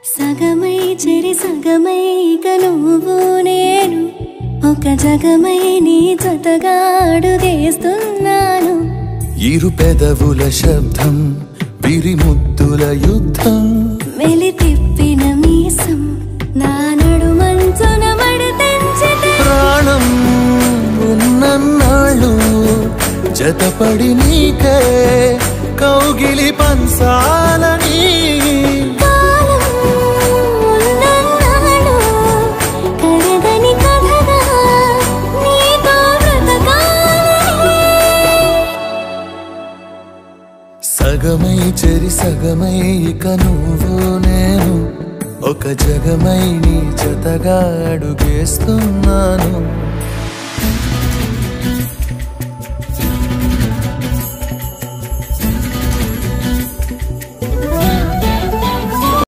సగమై చెరి సగమై ఇక నువ్వు నేను ఒక జగమై నీ జతగా అడుగేస్తున్నాను. ఇరు పెదవుల శబ్దం విరి ముద్దుల యుద్ధం మెలి తిప్పిన మీసం నా నడుమంచున మడితెంచితే ప్రాణం ఉన్నన్నాళ్ళు జతపడి నీకే కౌగిలి పంచాలని సగమై చెరి సగమై ఇక నువ్వు నేను ఒక జగమై నీ జతగా అడుగేస్తున్నాను.